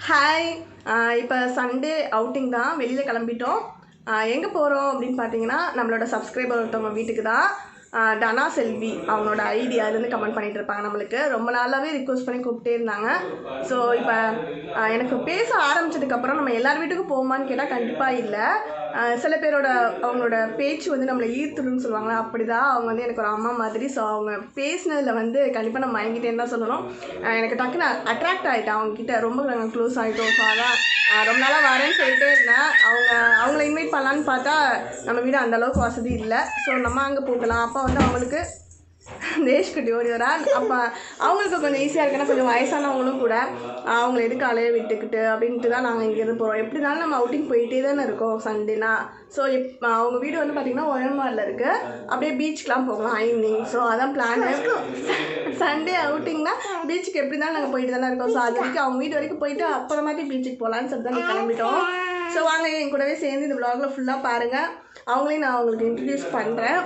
Hi. இப்போ Sunday outing தான், வெளியில் கிளம்பிட்டோம். எங்கே போகிறோம் அப்படின்னு பார்த்தீங்கன்னா, நம்மளோட சப்ஸ்கிரைபர் ஒருத்தவங்க வீட்டுக்கு தான். தனா செல்வி அவங்களோட ஐடியாலேருந்து கமெண்ட் பண்ணிகிட்டு இருப்பாங்க. நம்மளுக்கு ரொம்ப நாளாகவே ரிக்வஸ்ட் பண்ணி கூப்பிட்டே இருந்தாங்க. ஸோ இப்போ எனக்கு பேச ஆரம்பித்ததுக்கப்புறம் நம்ம எல்லார் வீட்டுக்கும் போகுமான்னு கேட்டால் கண்டிப்பாக இல்லை. சில பேரோட அவங்களோட பேச்சு வந்து நம்மளை ஈர்த்துடுன்னு சொல்லுவாங்களா, அப்படி தான் அவங்க வந்து எனக்கு ஒரு அம்மா மாதிரி. ஸோ அவங்க பேசினதில் வந்து கண்டிப்பாக நம்ம மயங்கிட்டேன்னு தான் சொல்லணும். எனக்கு டக்குன்னு அட்ராக்ட் ஆகிட்டேன் அவங்கக்கிட்ட, ரொம்ப நாங்கள் க்ளோஸ் ஆகிட்டோம். ஸோ அதான் ரொம்ப நாளாக வரேன்னு சொல்லிட்டே இருந்தேன். அவங்கள இன்வைட் பண்ணலான்னு பார்த்தா நம்ம வீடு அந்தளவுக்கு வசதி இல்லை. ஸோ நம்ம அங்கே போகலாம். அப்போ வந்து அவங்களுக்கு தேஷ்குட்டி ஓடி வரா. அப்போ அவங்களுக்கு கொஞ்சம் ஈஸியாக இருக்குன்னா, கொஞ்சம் வயசானவங்களும் கூட அவங்கள எதுக்கு அலைய விட்டுக்கிட்டு அப்படின்ட்டு தான் நாங்கள் இங்கேருந்து போகிறோம். எப்படினாலும் நம்ம அவுட்டிங் போயிட்டே தானே இருக்கோம் சண்டேனா. ஸோ அவங்க வீடு வந்து பார்த்திங்கன்னா ஒயன்மாரில் இருக்குது. அப்படியே பீச்சுக்கெலாம் போகலாம் ஈவினிங். ஸோ அதான் பிளானு. சண்டே அவுட்டிங்னா பீச்சுக்கு எப்படி தான் நாங்கள் போயிட்டு தானே இருக்கோம். ஸோ அது வரைக்கும் அவங்க வீடு வரைக்கும் போயிட்டு அப்புறமாட்டி பீச்சுக்கு போகலான்னு சொல்லிட்டு தான் கிளம்பிட்டோம். ஸோ வாங்க என் கூடவே சேர்ந்து இந்த விலாகில் ஃபுல்லாக பாருங்கள். அவங்களையும் நான் அவங்களுக்கு இன்ட்ரடியூஸ் பண்ணுறேன்.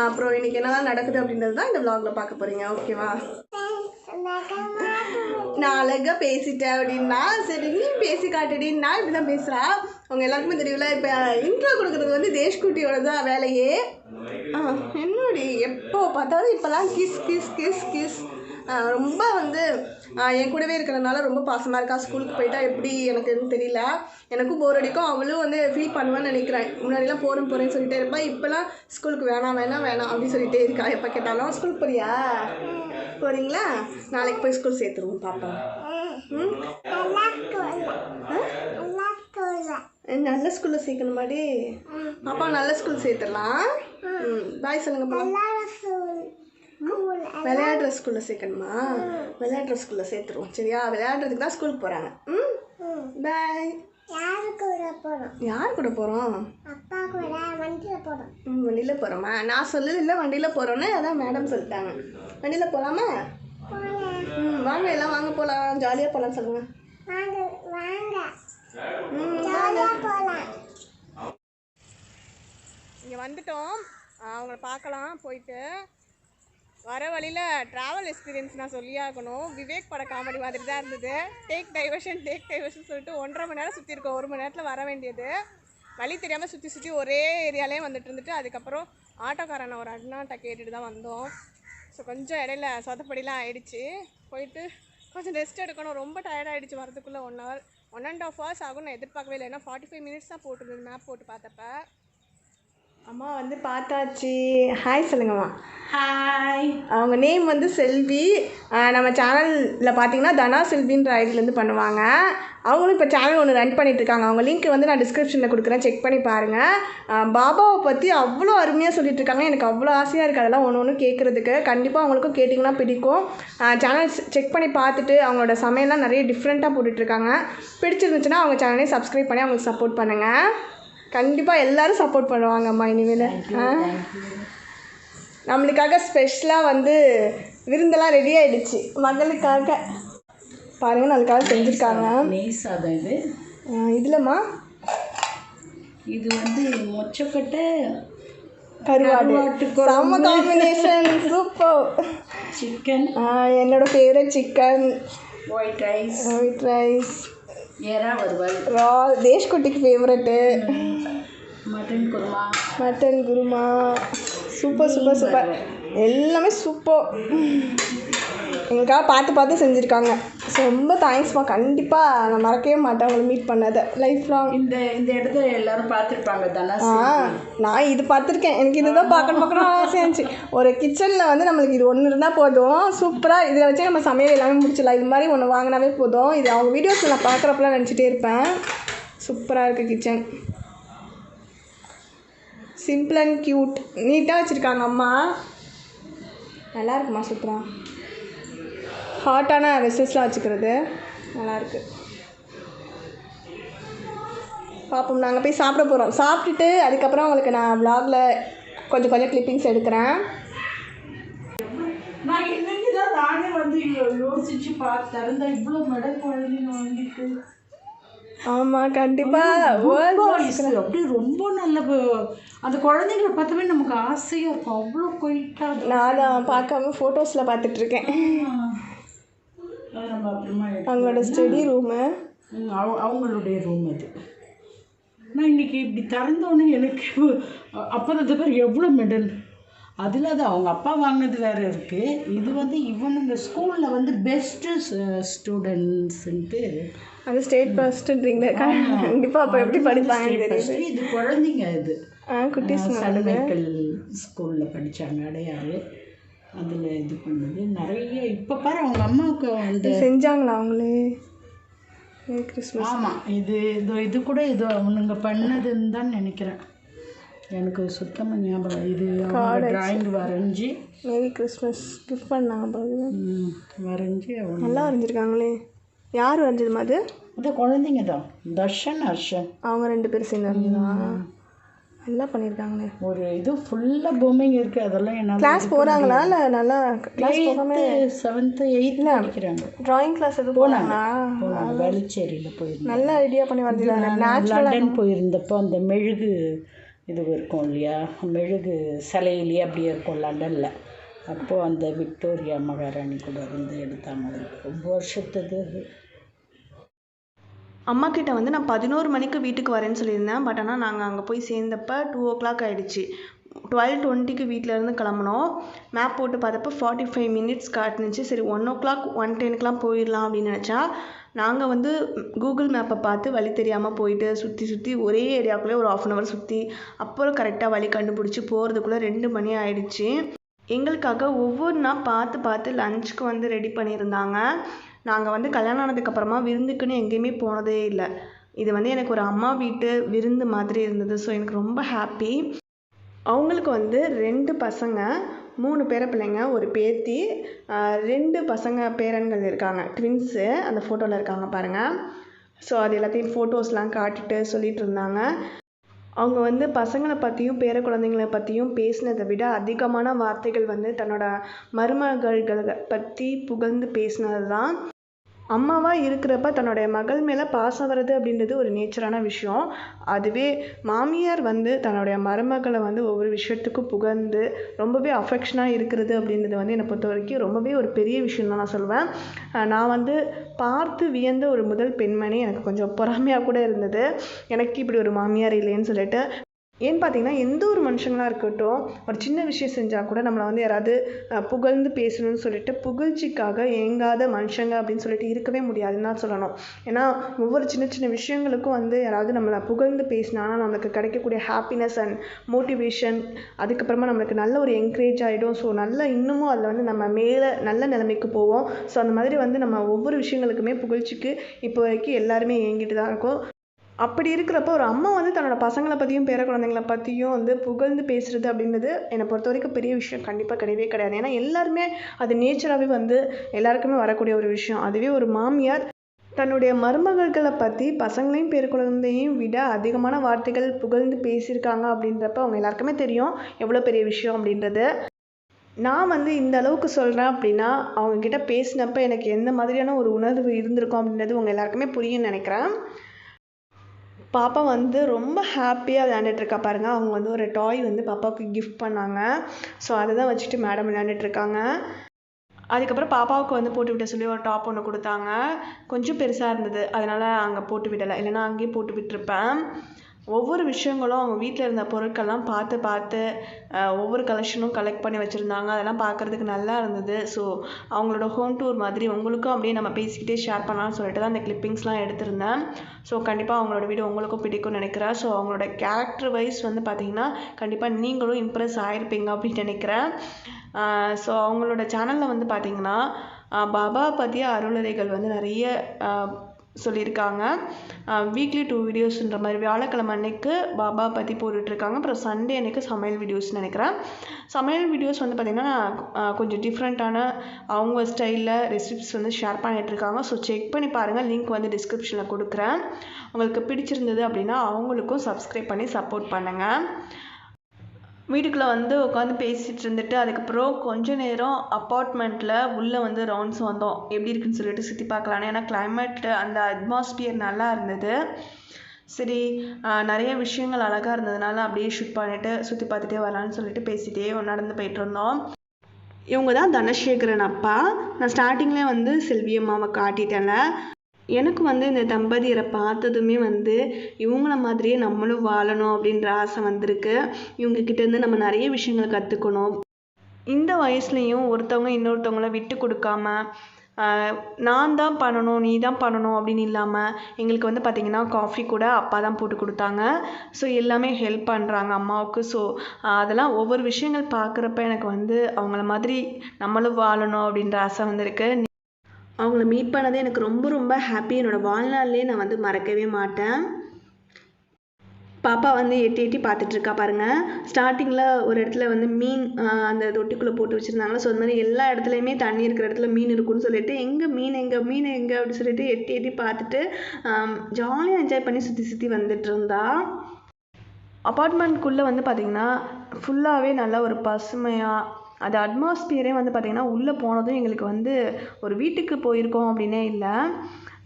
அப்புறம் இன்றைக்கி என்னெல்லாம் நடக்குது அப்படின்றது தான் இந்த விலாகில் பார்க்க போகிறீங்க. ஓகேவா? நான் அழகாக பேசிட்டேன் அப்படின்னா சரி, நீ பேசி காட்டுடின்னு நான் இப்படி தான் பேசுகிறேன். அவங்க எல்லாருக்குமே தெரியல. இப்போ இன்ட்ரோ கொடுக்குறது வந்து தேஷ்குட்டியோட தான் வேலையே. என்னடி எப்போ பார்த்தாலும் இப்போலாம் கிஸ் கிஸ் கிஸ் கிஸ். ரொம்ப வந்து என் கூடவே இருக்கிறதுனால ரொம்ப பாசமாக இருக்கா. ஸ்கூலுக்கு போயிட்டா எப்படி எனக்குன்னு தெரியல. எனக்கும் போர் அடிக்கும், அவளும் வந்து ஃபீல் பண்ணுவேன்னு நினைக்கிறேன். முன்னாடிலாம் போகிறேன்னு சொல்லிட்டே இருப்பேன். இப்போலாம் ஸ்கூலுக்கு வேணாம் அப்படின்னு சொல்லிட்டே இருக்கா. எப்போ கேட்டாலும் ஸ்கூலுக்கு போறியா, போகிறீங்களா, நாளைக்கு போய் ஸ்கூல் சேர்த்துருவோம் பாப்பா. நல்ல ஸ்கூலில் சேர்க்கணுமாடி பாப்பா, நல்ல ஸ்கூல் சேர்த்துடலாம். பாய் சொல்லுங்க போலாம். விளையாடுற ஸ்கூலில் சேர்க்கணுமா? விளையாடுற ஸ்கூலில் சேர்த்துருவோம் சரியா? விளையாடுறதுக்கு தான் ஸ்கூலுக்கு போகிறாங்க. பாய். யார் கூட போகிறோம்? வண்டியில் போகிறோமா? நான் சொல்லல இல்லை வண்டியில் போகிறோன்னு, அதான் மேடம் சொல்லிட்டாங்க. வண்டியில் போகலாமா? வாங்க எல்லாம் வாங்க போகலாம், ஜாலியாக போகலான்னு சொல்லுங்கள். இங்கே வந்துட்டோம். அவங்கள பார்க்கலாம். போயிட்டு வர வழியில் ட்ராவல் எக்ஸ்பீரியன்ஸ் நான் சொல்லியாகணும். விவேக் பட காமெடி மாதிரி தான் இருந்தது. டேக் டைவர்ஷன் சொல்லிட்டு 1.5 மணி நேரம் சுற்றி இருக்கோம். 1 மணி நேரத்தில் வர வேண்டியது. வழி தெரியாமல் சுற்றி ஒரே ஏரியாலே வந்துட்டு இருந்துட்டு அதுக்கப்புறம் ஆட்டோக்காரனை ஒரு அண்ணாட்ட கேட்டுட்டு தான் வந்தோம். ஸோ கொஞ்சம் இடையில சொதப்படிலாம் ஆகிடுச்சு. போயிட்டு கொஞ்சம் ரெஸ்ட் எடுக்கணும். ரொம்ப டயர்டாகிடுச்சு வரதுக்குள்ளே 1 hour 1.5 hours ஆகும். நான் எதிர்பார்க்கவே இல்லை. ஏன்னா 45 minutes தான் போட்டுருந்தது மேப் போட்டு பார்த்தப்ப. அம்மா வந்து பார்த்தாச்சு. ஹாய் சொல்லுங்கம்மா. ஹாய். அவங்க நேம் வந்து செல்வி. நம்ம சேனலில் பார்த்தீங்கன்னா தனா செல்வின்ற ஐடியிலேருந்து பண்ணுவாங்க. அவங்களும் இப்போ சேனல் ஒன்று ரன் பண்ணிகிட்ருக்காங்க. அவங்க லிங்க் வந்து நான் டிஸ்கிரிப்ஷனில் கொடுக்குறேன், செக் பண்ணி பாருங்கள். பாபாவை பற்றி அவ்வளோ அருமையாக சொல்லிகிட்ருக்காங்க. எனக்கு அவ்வளோ ஆசையாக இருக்குது அதெல்லாம் ஒன்று கேட்குறதுக்கு. கண்டிப்பாக அவங்களுக்கும் கேட்டிங்கன்னா பிடிக்கும். சேனல் செக் பண்ணி பார்த்துட்டு அவங்களோட சமையல்லாம் நிறைய டிஃப்ரெண்ட்டாக போட்டுட்ருக்காங்க. பிடிச்சிருந்துச்சுன்னா அவங்க சேனலே சப்ஸ்கிரைப் பண்ணி அவங்களுக்கு சப்போர்ட் பண்ணுங்கள். கண்டிப்பாக எல்லோரும் சப்போர்ட் பண்ணுவாங்கம்மா இனிமேல். நம்மளுக்காக ஸ்பெஷலாக வந்து விருந்தெல்லாம் ரெடி ஆகிடுச்சு மகளுக்காக. பாருங்கள், நம்மளுக்காக செஞ்சுருக்காங்க. நெய் சாதம் இது. இதுலம்மா இது வந்து மொச்சக்கொட்டை கருவாடு செம்ம காம்பினேஷன், சூப்பர். சிக்கன், என்னோட ஃபேவரட் சிக்கன். ஒயிட் ரைஸ், எறா வறுவல், தேஷ்குட்டிக்கு ஃபேவரெட்டு. Mutton kurma, super. எல்லாமே சூப்பர். எங்களுக்காக பார்த்து செஞ்சுருக்காங்க. ஸோ ரொம்ப தேங்க்ஸ்மா. கண்டிப்பாக நான் மறக்கவே மாட்டேன் அவங்களை மீட் பண்ணதை லைஃப் லாங். இந்த இடத்துல எல்லோரும் பார்த்துருப்பாங்க தானே. நான் இது பார்த்துருக்கேன். எனக்கு இதுதான் பார்க்கணும் ஆசையாக இருந்துச்சு. ஒரு கிச்சனில் வந்து நம்மளுக்கு இது ஒன்று இருந்தால் போதும், சூப்பராக இதில் வச்சு நம்ம சமையல் எல்லாமே முடிச்சிடலாம். இது மாதிரி ஒன்று வாங்கினாவே போதும். இது அவங்க வீடியோஸில் நான் பார்க்குறப்பெல்லாம் நினச்சிட்டே இருப்பேன். சூப்பராக இருக்குது கிச்சன். சிம்பிள் அண்ட் க்யூட், நீட்டாக வச்சுருக்காங்க அம்மா. நல்லா இருக்குமா? சூப்பராக ஹாட்டான வெசல்ஸ்லாம் வச்சுக்கிறது நல்லாயிருக்கு. பார்ப்போம். நாங்கள் போய் சாப்பிட போகிறோம். சாப்பிட்டுட்டு அதுக்கப்புறம் உங்களுக்கு நான் விலாகில் கொஞ்சம் கிளிப்பிங்ஸ் எடுக்கிறேன். நான் இன்னைக்கு தான் நானே வந்து யோசிச்சு பார்த்தேன். இவ்வளோ மெடல் குழந்தைங்க வாங்கிட்டு. ஆமாம், கண்டிப்பாக அப்படியே ரொம்ப நல்ல அந்த குழந்தைங்களை பார்த்தாவே நமக்கு ஆசையாக இருக்கும். அவ்வளோ கொயிட்டாக. நான் பார்க்காம ஃபோட்டோஸில் பார்த்துட்ருக்கேன். அவங்களோட ஸ்டடி ரூமு அவங்களுடைய ரூம் அது. நான் இன்றைக்கி இப்படி திறந்தோன்னே எனக்கு அப்போ தான் பேர் எவ்வளோ மெடல். அதில் அது அவங்க அப்பா வாங்கினது வேறு இருக்குது. இது வந்து இவனுங்க ஸ்கூலில் வந்து பெஸ்ட்டு ஸ்டூடெண்ட்ஸுன்ட்டு அது ஸ்டேட் ஃபர்ஸ்ட்டுன்றீங்க. கண்டிப்பாக அப்போ எப்படி படிப்பாங்க தெரியுது. இது குழந்தைங்க இது குட்டீஸ் சன்மைக்கல் ஸ்கூலில் படித்தாங்க அடையாறு. அதில் இது பண்ணது நிறைய. இப்போ பாரு அவங்க அம்மாவுக்கு வந்து செஞ்சாங்களா அவங்களே கிறிஸ்மஸ்? ஆமாம், இது கூட இது அவனுங்க பண்ணதுன்னு தான் நினைக்கிறேன். எனக்கு சுத்தமாக ஞாபகம். இது ட்ராயிங் வரைஞ்சி மேரி கிறிஸ்மஸ் கிஃப்ட் பண்ணாங்க. வரைஞ்சி அவங்க நல்லா வரைஞ்சிருக்காங்களே. யார் வரைஞ்சது அது? அது குழந்தைங்க தான், தர்ஷன் ஹர்ஷன். அவங்க 2 பேரும் சேர்ந்து வரைஞ்சதா? நல்லா பண்ணியிருக்காங்களே. ஒரு இது ஃபுல்லாக பொம்மைங்க இருக்குது. அதெல்லாம் என்ன கிளாஸ் போகிறாங்களா இல்லை நல்லா கிளாஸ் போகாம 7th 8th படிக்கிறாங்க. ட்ராயிங் கிளாஸ் எதுவும் போனாங்களா? வேலுச்சேரியில் போயிருந்தேன். நல்ல ஐடியா பண்ணி வரைஞ்சிருக்காங்க. லண்டன் போயிருந்தப்போ அந்த மெழுகு இது இருக்கும் இல்லையா, மெழுகு சிலையிலேயே அப்படியே இருக்கும் லண்டனில். அப்போது அந்த விக்டோரியா மகாராணி கூட இருந்து எடுத்தாங்க. ரொம்ப வருஷத்துக்கு. அம்மா கிட்ட வந்து நான் 11 மணிக்கு வீட்டுக்கு வரேன்னு சொல்லியிருந்தேன். பட் ஆனால் நாங்கள் அங்கே போய் சேர்ந்தப்போ 2 o'clock ஆகிடுச்சு. 12:20க்கு வீட்டிலேருந்து கிளம்புனோம். மேப் போட்டு பார்த்தப்போ 45 minutes காட்டுனுச்சு. சரி 1 o'clock 1:10க்கெலாம் போயிடலாம் அப்படின்னு நினச்சா, நாங்கள் வந்து கூகுள் மேப்பை பார்த்து வழி தெரியாமல் போயிட்டு சுற்றி ஒரே ஏரியாவுக்குள்ளே ஒரு 1/2 hour சுற்றி அப்புறம் கரெக்டாக வழி கண்டுபிடிச்சி போகிறதுக்குள்ளே 2 மணி ஆகிடுச்சு. எங்களுக்காக ஒவ்வொன்றா பார்த்து லஞ்சுக்கு வந்து ரெடி பண்ணியிருந்தாங்க. நாங்கள் வந்து கல்யாணம் ஆனதுக்கப்புறமா விருந்துக்குன்னு எங்கேயுமே போனதே இல்லை. இது வந்து எனக்கு ஒரு அம்மா வீட்டு விருந்து மாதிரி இருந்தது. ஸோ எனக்கு ரொம்ப ஹாப்பி. அவங்களுக்கு வந்து 2 பசங்க, 3 பேர பிள்ளைங்க, ஒரு பேத்தி, 2 பசங்க பேரன்கள் இருக்காங்க, ட்வின்ஸு. அந்த ஃபோட்டோவில் இருக்காங்க பாருங்கள். ஸோ அது எல்லாத்தையும் ஃபோட்டோஸ்லாம் காட்டிட்டு சொல்லிகிட்டு இருந்தாங்க. அவங்க வந்து பசங்களை பற்றியும் பேர குழந்தைங்களை பற்றியும் பேசினதை விட அதிகமான வார்த்தைகள் வந்து தன்னோட மருமகள்களை பற்றி புகழ்ந்து பேசினது தான். அம்மாவாக இருக்கிறப்ப தன்னுடைய மகள் மேலே பாசம் வர்றது அப்படின்றது ஒரு நேச்சரான விஷயம். அதுவே மாமியார் வந்து தன்னுடைய மருமகளை வந்து ஒவ்வொரு விஷயத்துக்கும் புகழ்ந்து ரொம்பவே அஃபெக்ஷனாக இருக்கிறது அப்படின்றது வந்து என்னை பொறுத்த வரைக்கும் ரொம்பவே ஒரு பெரிய விஷயம் தான் நான் சொல்லுவேன். நான் வந்து பார்த்து வியந்த ஒரு முதல் பெண்மணி. எனக்கு கொஞ்சம் பொறாமையாக கூட இருந்தது, எனக்கு இப்படி ஒரு மாமியார் இல்லைன்னு சொல்லிட்டு. ஏன்னு பார்த்தீங்கன்னா, எந்த ஒரு மனுஷங்களாக இருக்கட்டும், ஒரு சின்ன விஷயம் செஞ்சால் கூட நம்மளை வந்து யாராவது புகழ்ந்து பேசணும்னு சொல்லிட்டு புகழ்ச்சிக்காக ஏங்காத மனுஷங்க அப்படின்னு சொல்லிட்டு இருக்கவே முடியாதுன்னு தான் சொல்லணும். ஏன்னா ஒவ்வொரு சின்ன விஷயங்களுக்கும் வந்து யாராவது நம்மளை புகழ்ந்து பேசினாங்கன்னா நம்மளுக்கு கிடைக்கக்கூடிய ஹாப்பினஸ் அண்ட் மோட்டிவேஷன், அதுக்கப்புறமா நம்மளுக்கு நல்ல ஒரு என்கரேஜ் ஆகிடும். ஸோ நல்ல இன்னமும் அதில் வந்து நம்ம மேலே நல்ல நிலைமைக்கு போவோம். ஸோ அந்த மாதிரி வந்து நம்ம ஒவ்வொரு விஷயங்களுக்குமே புகழ்ச்சிக்கு இப்போ வரைக்கும் எல்லாருமே ஏங்கிட்டு தான் இருக்கோம். அப்படி இருக்கிறப்போ ஒரு அம்மா வந்து தன்னோட பசங்களை பற்றியும் பேர குழந்தைங்களை பற்றியும் வந்து புகழ்ந்து பேசுகிறது அப்படின்றது என்னை பொறுத்த வரைக்கும் பெரிய விஷயம் கண்டிப்பாக கிடையவே கிடையாது. ஏன்னா எல்லாருமே அது நேச்சராகவே வந்து எல்லாருக்குமே வரக்கூடிய ஒரு விஷயம். அதுவே ஒரு மாமியார் தன்னுடைய மருமகள்களை பற்றி பசங்களையும் பேர குழந்தையும் விட அதிகமான வார்த்தைகள் புகழ்ந்து பேசியிருக்காங்க அப்படின்றப்ப அவங்க எல்லாருக்குமே தெரியும் எவ்வளோ பெரிய விஷயம் அப்படின்றது. நான் வந்து இந்த அளவுக்கு சொல்கிறேன் அப்படின்னா அவங்கக்கிட்ட பேசினப்போ எனக்கு எந்த மாதிரியான ஒரு உணர்வு இருந்திருக்கும் அப்படின்றது உங்கள் எல்லாருக்குமே புரியும்னு நினைக்கிறேன். பாப்பா வந்து ரொம்ப ஹாப்பியாக விளையாண்டுட்ருக்கா பாருங்கள். அவங்க வந்து ஒரு டாய் வந்து பாப்பாவுக்கு கிஃப்ட் பண்ணாங்க. ஸோ அதை தான் வச்சுட்டு மேடம் விளையாண்டுட்ருக்காங்க. அதுக்கப்புறம் பாப்பாவுக்கு வந்து போட்டு விட்ட சொல்லி ஒரு டாப் ஒன்று கொடுத்தாங்க. கொஞ்சம் பெருசாக இருந்தது, அதனால் அங்கே போட்டு விடலை, இல்லைனா அங்கேயே போட்டு விட்டுருப்பேன். ஒவ்வொரு விஷயங்களும் அவங்க வீட்டில் இருந்த பொருட்கள்லாம் பார்த்து ஒவ்வொரு கலெக்ஷனும் கலெக்ட் பண்ணி வச்சுருந்தாங்க. அதெல்லாம் பார்க்குறதுக்கு நல்லா இருந்தது. ஸோ அவங்களோட ஹோம் டூர் மாதிரி உங்களுக்கும் அப்படியே நம்ம பேசிக்கிட்டே ஷேர் பண்ணலாம்னு சொல்லிட்டு தான் அந்த கிளிப்பிங்ஸ்லாம் எடுத்திருந்தேன். ஸோ கண்டிப்பாக அவங்களோட வீடியோ உங்களுக்கும் பிடிக்கும்னு நினைக்கிறேன். ஸோ அவங்களோட கேரக்டர் வைஸ் வந்து பார்த்திங்கன்னா கண்டிப்பாக நீங்களும் இம்ப்ரெஸ் ஆகிருப்பீங்க அப்படின்னு நினைக்கிறேன். ஸோ அவங்களோட சேனலில் வந்து பார்த்திங்கன்னா பாபா பற்றிய அருளுரைகள் வந்து நிறைய சொல்லியிருக்காங்க. வீக்லி 2 வீடியோஸ்ன்ற மாதிரி வியாழக்கிழமை அன்னைக்கு பாபா பற்றி போட்டுட்ருக்காங்க. அப்புறம் சண்டே அன்னைக்கு சமையல் வீடியோஸ் நினைக்கிறேன். சமையல் வீடியோஸ் வந்து பார்த்திங்கன்னா கொஞ்சம் டிஃப்ரெண்ட்டான அவங்க ஸ்டைலில் ரெசிப்ஸ் வந்து ஷேர் பண்ணிகிட்ருக்காங்க. ஸோ செக் பண்ணி பாருங்கள், லிங்க் வந்து டிஸ்கிரிப்ஷனில் கொடுக்குறேன். உங்களுக்கு பிடிச்சிருந்தது அப்படின்னா அவங்களுக்கும் சப்ஸ்கிரைப் பண்ணி சப்போர்ட் பண்ணுங்கள். வீட்டுக்குள்ளே வந்து உட்காந்து பேசிகிட்டு இருந்துட்டு அதுக்கப்புறம் கொஞ்ச நேரம் அப்பார்ட்மெண்ட்டில் உள்ளே வந்து ரவுண்ட்ஸ் வந்தோம். எப்படி இருக்குன்னு சொல்லிட்டு சுற்றி பார்க்கலான்னு. ஏன்னா கிளைமேட் அந்த அட்மாஸ்பியர் நல்லா இருந்தது. சரி நிறைய விஷயங்கள் அழகாக இருந்ததுனால அப்படியே ஷூட் பண்ணிவிட்டு சுற்றி பார்த்துட்டே வரலான்னு சொல்லிட்டு பேசிகிட்டே நடந்து போயிட்டு இருந்தோம். இவங்க தான் தனசேகரன் அப்பா. நான் ஸ்டார்டிங்லேயே வந்து செல்வி அம்மாவை காட்டிட்டேன்ல. எனக்கு வந்து இந்த தம்பதியரை பார்த்ததுமே வந்து இவங்கள மாதிரியே நம்மளும் வாழணும் அப்படின்ற ஆசை வந்திருக்கு. இவங்கக்கிட்டேருந்து நம்ம நிறைய விஷயங்கள் கற்றுக்கணும். இந்த வயசுலேயும் ஒருத்தவங்க இன்னொருத்தவங்கள விட்டு கொடுக்காம நான் தான் பண்ணணும் நீ தான் பண்ணணும் அப்படின்னு இல்லாமல் எங்களுக்கு வந்து பார்த்திங்கன்னா காஃபி கூட அப்பா தான் போட்டு கொடுத்தாங்க. ஸோ எல்லாமே ஹெல்ப் பண்ணுறாங்க அம்மாவுக்கு. ஸோ அதெல்லாம் ஒவ்வொரு விஷயங்கள் பார்க்குறப்ப எனக்கு வந்து அவங்கள மாதிரி நம்மளும் வாழணும் அப்படின்ற ஆசை வந்திருக்கு. அவங்கள மீட் பண்ணதே எனக்கு ரொம்ப ரொம்ப ஹாப்பி. என்னோடய வாழ்நாள்லேயே நான் வந்து மறக்கவே மாட்டேன். பாப்பா வந்து எட்டி எட்டி பார்த்துட்ருக்கா பாருங்கள். ஸ்டார்டிங்கில் ஒரு இடத்துல வந்து மீன் அந்த தொட்டிக்குள்ளே போட்டு வச்சுருந்தாங்களா. ஸோ அந்த மாதிரி எல்லா இடத்துலையுமே தண்ணி இருக்கிற இடத்துல மீன் இருக்குன்னு சொல்லிட்டு மீன் எங்கே அப்படின்னு சொல்லிட்டு எட்டி எட்டி பார்த்துட்டு ஜாலியாக என்ஜாய் பண்ணி சுற்றி சுற்றி வந்துட்டு இருந்தா. அப்பார்ட்மெண்ட்குள்ளே வந்து பார்த்திங்கன்னா ஃபுல்லாகவே நல்லா ஒரு பசுமையாக அது அட்மாஸ்பியரே வந்து பார்த்திங்கன்னா உள்ளே போனதும் எங்களுக்கு வந்து ஒரு வீட்டுக்கு போயிருக்கோம் அப்படின்னே இல்லை.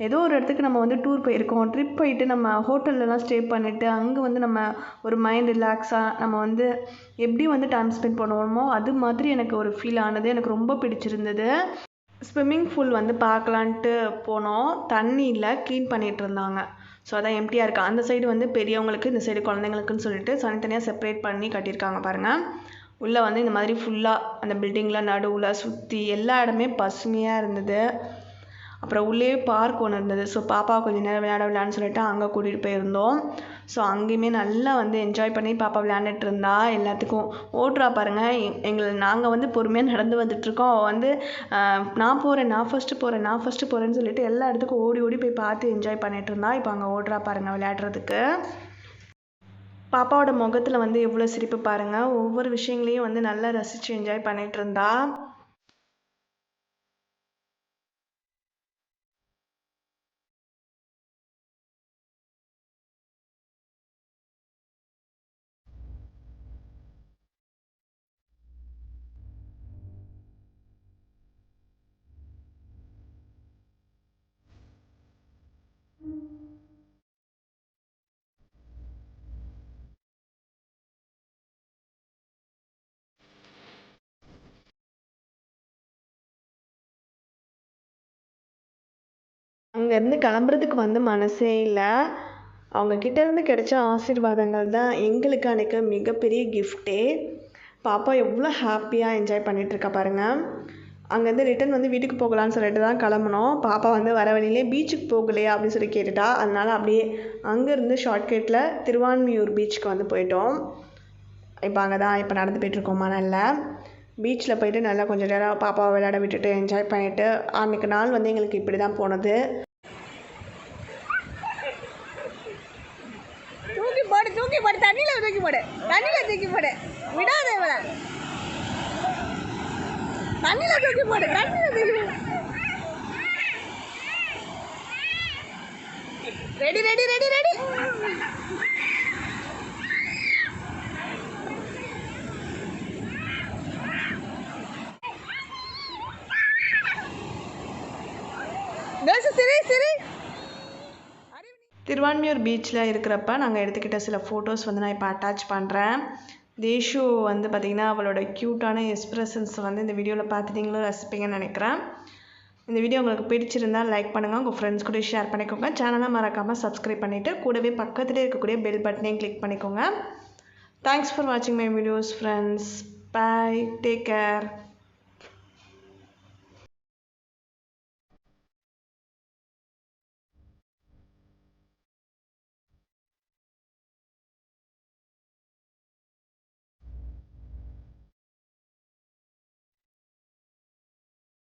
ஏதோ ஒரு இடத்துக்கு நம்ம வந்து டூர் போயிருக்கோம். ட்ரிப் போயிட்டு நம்ம ஹோட்டல்லலாம் ஸ்டே பண்ணிவிட்டு அங்கே வந்து நம்ம ஒரு மைண்ட் ரிலாக்ஸாக நம்ம வந்து எப்படி வந்து டைம் ஸ்பெண்ட் பண்ணுவோமோ அது மாதிரி எனக்கு ஒரு ஃபீல் ஆனது. எனக்கு ரொம்ப பிடிச்சிருந்தது. ஸ்விம்மிங் பூல் வந்து பார்க்கலான்ட்டு போனோம். தண்ணியில் க்ளீன் பண்ணிகிட்டு இருந்தாங்க. ஸோ அதான் எம்டியாக இருக்கா. அந்த சைடு வந்து பெரியவங்களுக்கு, இந்த சைடு குழந்தைங்களுக்குன்னு சொல்லிட்டு தனித்தனியாக செப்பரேட் பண்ணி கட்டியிருக்காங்க பாருங்கள். உள்ளே வந்து இந்த மாதிரி ஃபுல்லாக அந்த பில்டிங்கில் நடுவில் சுற்றி எல்லா இடமே பசுமையாக இருந்தது. அப்புறம் உள்ளே பார்க் ஒன்று இருந்தது. ஸோ பாப்பா கொஞ்சம் நேரம் விளையாடலான்னு சொல்லிட்டு அங்கே கூட்டிகிட்டு போயிருந்தோம். ஸோ அங்கேயுமே நல்லா வந்து என்ஜாய் பண்ணி பாப்பா விளையாண்டுட்டு இருந்தா. எல்லாத்துக்கும் ஓட்டுறா பாருங்கள். நாங்கள் வந்து பொறுமையாக நடந்து வந்துட்டுருக்கோம். அவள் வந்து நான் போகிறேன், நான் ஃபஸ்ட்டு போகிறேன்னு சொல்லிட்டு எல்லா இடத்துக்கும் ஓடி ஓடி போய் பார்த்து என்ஜாய் பண்ணிகிட்டு இருந்தா. இப்போ அங்கே ஓட்டுறா பாருங்கள் விளையாடுறதுக்கு. பாப்பாவோட முகத்தில் வந்து எவ்வளோ சிரிப்பு பாருங்கள். ஒவ்வொரு விஷயங்களையும் வந்து நல்லா ரசித்து என்ஜாய் பண்ணிகிட்டு இருந்தா. அங்கேருந்து கிளம்புறதுக்கு வந்து மனசே இல்லை. அவங்கக்கிட்டேருந்து கிடைச்ச ஆசீர்வாதங்கள் தான் எங்களுக்கு அன்றைக்கி மிகப்பெரிய கிஃப்ட்டே. பாப்பா எவ்வளோ ஹாப்பியாக என்ஜாய் பண்ணிகிட்ருக்கா பாருங்கள். அங்கேருந்து ரிட்டன் வந்து வீட்டுக்கு போகலான்னு சொல்லிட்டு தான் கிளம்புனோம். பாப்பா வந்து வர வழியிலே பீச்சுக்கு போகலையா அப்படின்னு சொல்லி கேட்டுட்டா. அதனால் அப்படியே அங்கேருந்து ஷார்ட்கட்டில் திருவான்மியூர் பீச்சுக்கு வந்து போயிட்டோம். இப்போ நடந்து போயிட்டுருக்கோம் மணலில். பீச்சில் போயிட்டு நல்லா கொஞ்சம் நேரம் பாப்பாவை விளையாட விட்டுட்டு என்ஜாய் பண்ணிவிட்டு அன்றைக்கி நாள் வந்து எங்களுக்கு இப்படி தான் போனது. தூக்கி போடு தண்ணியில் தூக்கி போடு விடாதே இவளை. தண்ணியில் தூக்கி போடு. ரெடி சரி. திருவான்மியூர் பீச்சில் இருக்கிறப்ப நாங்கள் எடுத்துக்கிட்ட சில ஃபோட்டோஸ் வந்து நான் இப்போ அட்டாச் பண்ணுறேன். தேஷு வந்து பார்த்திங்கன்னா அவளோட க்யூட்டான எக்ஸ்ப்ரெஷன்ஸ் வந்து இந்த வீடியோவில் பார்த்துட்டிங்களும் ரசிப்பீங்கன்னு நினைக்கிறேன். இந்த வீடியோ உங்களுக்கு பிடிச்சிருந்தால் லைக் பண்ணுங்கள், உங்கள் ஃப்ரெண்ட்ஸ் கூட ஷேர் பண்ணிக்கோங்க. சேனலை மறக்காமல் சப்ஸ்கிரைப் பண்ணிவிட்டு கூடவே பக்கத்துலேயே இருக்கக்கூடிய பெல் பட்டனையும் கிளிக் பண்ணிக்கோங்க. தேங்க்ஸ் ஃபார் வாட்சிங் my videos friends. Bye, take care.